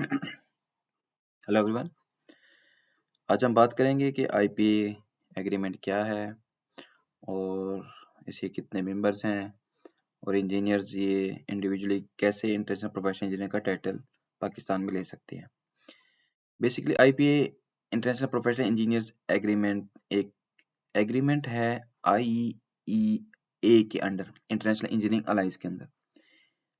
Hello everyone. आज हम बात करेंगे कि आईपीए एग्रीमेंट क्या है और इसके कितने मेंबर्स हैं और इंजीनियर्स ये इंडिविजुअली कैसे इंटरनेशनल प्रोफेशनल इंजीनियर का टाइटल पाकिस्तान में ले सकते हैं। Basically IPA international professional engineers agreement एक एग्रीमेंट है आईईए के अंडर, इंटरनेशनल इंजीनियरिंग अलायंस के अंदर।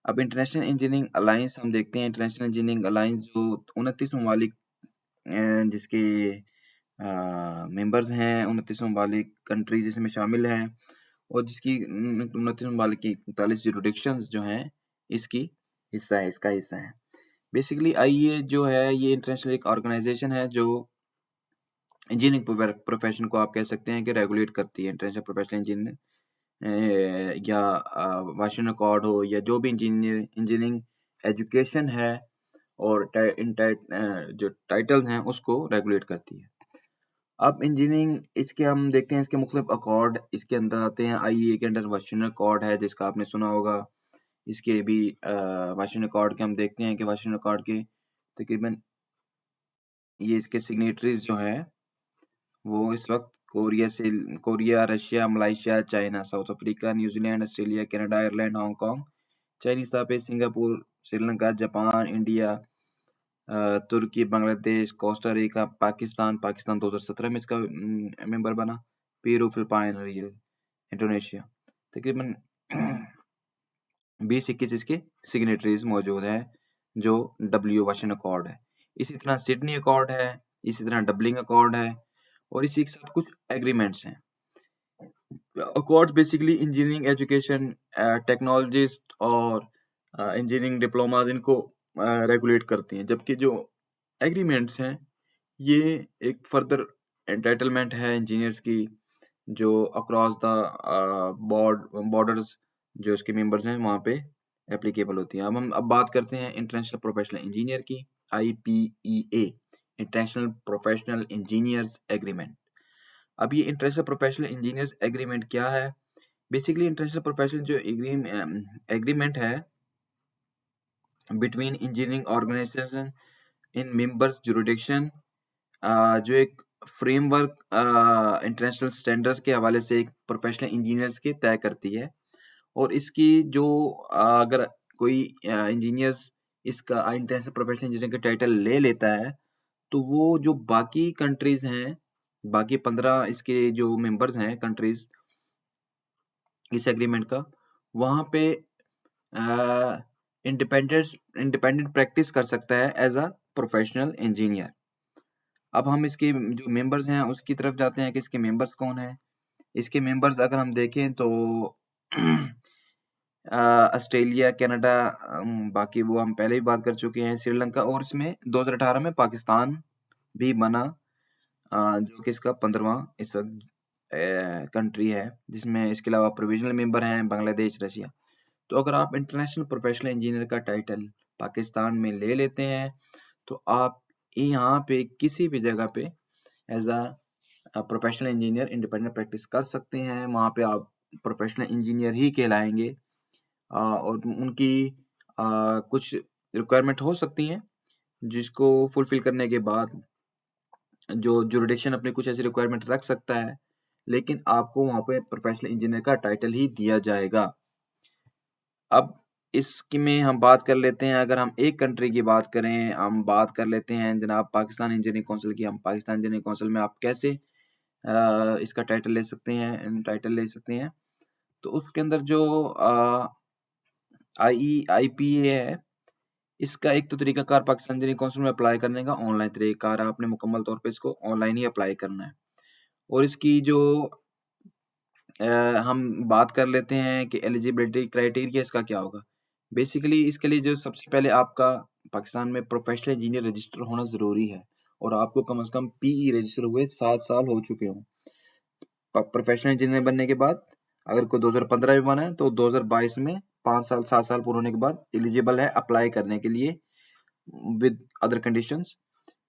अब इंटरनेशनल इंजीनियरिंग अलायंस हम देखते हैं, इंटरनेशनल इंजीनियरिंग अलायंस जो 29 ममालिक जिसके मेंबर्स हैं, 29 ममालिक कंट्रीज इसमें शामिल हैं और जिसकी 29 ममालिक की 39 जुरिडिक्शंस जो हैं इसकी इसका हिस्सा है। बेसिकली आईए जो है ये इंटरनेशनल एक ऑर्गेनाइजेशन है जो इंजीनियरिंग प्रोफेशन को आप कह सकते हैं कि रेगुलेट करती है। इंटरनेशनल प्रोफेशनल इंजीनियर या वाशिंगटन अकॉर्ड हो या जो भी इंजीनियरिंग एजुकेशन है और जो टाइटल्स हैं उसको रेगुलेट करती है। अब इंजीनियरिंग इसके हम देखते हैं, इसके मुख्तलिफ अकॉर्ड इसके अंदर आते हैं। आईईए के अंदर वाशिंगटन अकॉर्ड है जिसका आपने सुना होगा। इसके भी वाशिंगटन अकॉर्ड के हम देखते हैं कि वाशिंगटन अकॉर्ड के तकरीबन ये इसके सिग्नेटरीज जो हैं वो इस वक्त Korea, Russia, Malaysia, China, South Africa, New Zealand, Australia, Canada, Ireland, Hong Kong, Chinese Taipei, Singapore, Sri Lanka, Japan, India, तुर्की, बांग्लादेश, कोस्टा रिका, पाकिस्तान 2017 में इसका मेंबर बना, पेरू, फिलिपाइन और ये इंडोनेशिया। तकरीबन 20-21 इसके सिग्नेटरीज मौजूद हैं जो डब्ल्यू वाशिंगटन अकॉर्ड है। इसी तरह सिडनी अकॉर्ड है, इसी तरह डबलिंग अकॉर्ड है और इसी के साथ कुछ एग्रीमेंट्स हैं। Accord basically engineering education, technologist और इंजीनियरिंग डिप्लोमाज इनको रेगुलेट करती हैं, जबकि जो एग्रीमेंट्स हैं ये एक फर्दर एंटाइटलमेंट है इंजीनियर्स की जो अक्रॉस द बॉर्डर्स जो इसके मेंबर्स हैं वहाँ पे एप्लीकेबल होती हैं। अब बात करते हैं इंटरनेशनल प्रोफेशनल इंजीनियर की, आईपीईए, इंटरनेशनल प्रोफेशनल इंजीनियर्स एग्रीमेंट। अब ये इंटरनेशनल प्रोफेशनल इंजीनियर्स एग्रीमेंट क्या है? बेसिकली इंटरनेशनल प्रोफेशनल जो एग्रीमेंट है बिटवीन इंजीनियरिंग ऑर्गेनाइजेशन इन मेंबर्स जुरिडिक्शन, जो एक फ्रेमवर्क इंटरनेशनल स्टैंडर्ड्स के हवाले से एक प्रोफेशनल इंजीनियर्स के तय करती है। और इसकी जो अगर कोई इंजीनियर्स इसका इंटरनेशनल प्रोफेशनल इंजीनियर का टाइटल ले लेता है तो वो जो बाकी कंट्रीज हैं, बाकी 15 इसके जो मेंबर्स हैं कंट्रीज इस एग्रीमेंट का, वहाँ पे इंडिपेंडेंट प्रैक्टिस कर सकता है एज अ प्रोफेशनल इंजीनियर। अब हम इसके जो मेंबर्स हैं उसकी तरफ जाते हैं कि इसके मेंबर्स कौन हैं। इसके मेंबर्स अगर हम देखें तो ऑस्ट्रेलिया, कनाडा, बाकी वो हम पहले ही बात कर चुके हैं, श्रीलंका, और इसमें 2018 में पाकिस्तान भी बना जो कि इसका 15वां इस वक्त कंट्री है, जिसमें इसके अलावा प्रोविजनल मेंबर हैं बांग्लादेश, रशिया। तो अगर आप इंटरनेशनल प्रोफेशनल इंजीनियर का टाइटल पाकिस्तान में ले लेते हैं तो आप यहाँ पे किसी भी जगह पे as a professional engineer independent practice कर सकते हैं। वहाँ पे आप प्रोफेशनल इंजीनियर ही कहलाएंगे और उनकी कुछ रिक्वायरमेंट हो सकती हैं जिसको फुलफिल करने के बाद जो जुरिडिक्शन अपनी कुछ ऐसी रिक्वायरमेंट रख सकता है, लेकिन आपको वहाँ पे प्रोफेशनल इंजीनियर का टाइटल ही दिया जाएगा। अब इसमें हम बात कर लेते हैं, अगर हम एक कंट्री की बात करें, हम बात कर लेते हैं जनाब पाकिस्तान इंजीनियरिंग काउंसिल की। हम पाकिस्तान इंजीनियरिंग काउंसिल में आप कैसे इसका टाइटल ले सकते हैं, तो उसके अंदर जो आईपीए है, इसका एक तो तरीकाकार पाकिस्तान इंजीनियरिंग काउंसिल में अप्लाई करने का ऑनलाइन तरीकाकार है। आपने मुकम्मल तौर पे इसको ऑनलाइन ही अप्लाई करना है। और इसकी जो हम बात कर लेते हैं कि एलिजिबिलिटी क्राइटेरिया इसका क्या होगा। बेसिकली इसके लिए जो सबसे पहले आपका पाकिस्तान में प्रोफेशनल इंजीनियर रजिस्टर होना ज़रूरी है और आपको कम से कम पीई रजिस्टर हुए 7 साल हो चुके हों। प्रोफेशनल इंजीनियर बनने के बाद अगर कोई 2015 में बना है तो 2022 में 7 साल पूरे होने के बाद एलिजिबल है अप्लाई करने के लिए विद अदर कंडीशंस।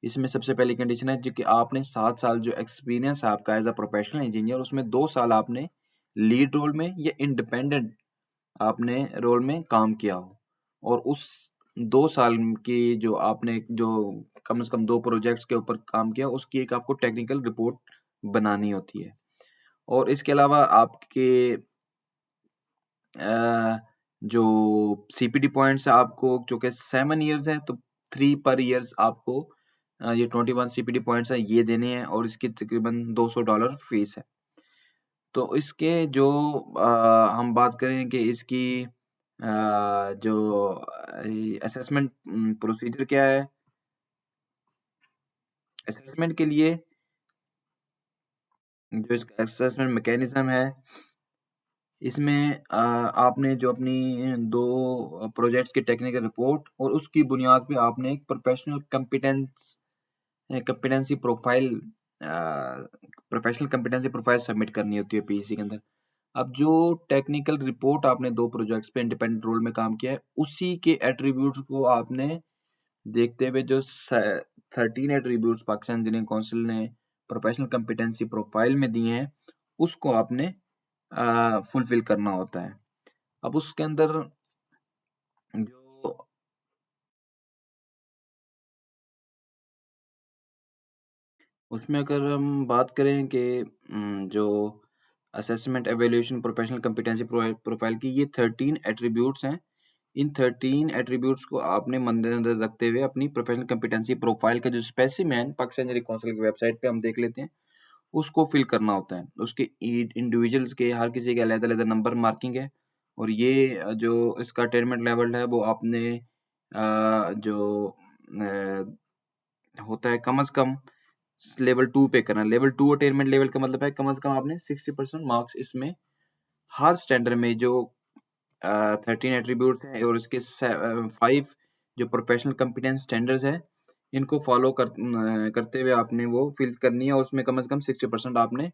इसमें सबसे पहली कंडीशन है जो कि आपने 7 साल जो एक्सपीरियंस है आपका एज अ प्रोफेशनल इंजीनियर, उसमें 2 साल आपने लीड रोल में या इंडिपेंडेंट आपने रोल में काम किया हो और उस 2 साल की जो आपने जो कम से कम 2 प्रोजेक्ट्स के ऊपर काम किया, उसकी एक आपको टेक्निकल रिपोर्ट बनानी होती है। और इसके अलावा आपके जो सीपीटी पॉइंट्स आपको जो कि 7 इयर्स है, तो 3 पर ईयर्स आपको ये 21 सीपीटी पॉइंट्स हैं, ये देने हैं और इसकी तकरीबन $200 फीस है। तो इसके जो हम बात करें कि इसकी जो असेसमेंट प्रोसीजर क्या है? असेसमेंट के लिए जो इसका असेसमेंट मैकेनिज़्म है, इसमें आपने जो अपनी 2 प्रोजेक्ट्स की टेक्निकल रिपोर्ट और उसकी बुनियाद पे आपने एक प्रोफेशनल कॉम्पिटेंसी प्रोफाइल सबमिट करनी होती है पीएससी के अंदर। अब जो टेक्निकल रिपोर्ट आपने 2 प्रोजेक्ट्स पे इंडिपेंडेंट रोल में काम किया है, उसी के एट्रिब्यूट्स को आपने देखते हुए जो 13 एट्रिब्यूट्स पाकिस्तान इंजीनियरिंग काउंसिल ने प्रोफेशनल कॉम्पिटेंसी प्रोफाइल में दिए हैं, उसको आपने फुलफिल करना होता है। अब उसके अंदर जो उसमें अगर हम बात करें कि जो assessment, evaluation, professional competency profile की ये 13 एट्रिब्यूट्स हैं। इन 13 एट्रिब्यूट्स को आपने मद्देनज़र रखते हुए अपनी प्रोफेशनल कॉम्पिटेंसी प्रोफाइल का जो स्पेसिमेन पाकिस्तान इंजीनियरिंग काउंसिल की वेबसाइट पे हम देख लेते हैं, उसको फिल करना होता है। उसके इंडिविजुअल्स के हर किसी के अलग-अलग नंबर मार्किंग है और ये जो इसका अटेनमेंट लेवल है वो आपने जो होता है कम से कम लेवल 2 पे करना है। लेवल 2 अटेनमेंट लेवल का मतलब है कम से कम आपने 60% मार्क्स इसमें हर स्टैंडर्ड में जो 13 एट्रिब्यूट्स हैं और उसके 5 जो प्रोफेशनल कॉम्पिटेंस स्टैंडर्ड्स हैं, इनको फॉलो करते हुए आपने वो फिल करनी है और उसमें कम से कम 60% आपने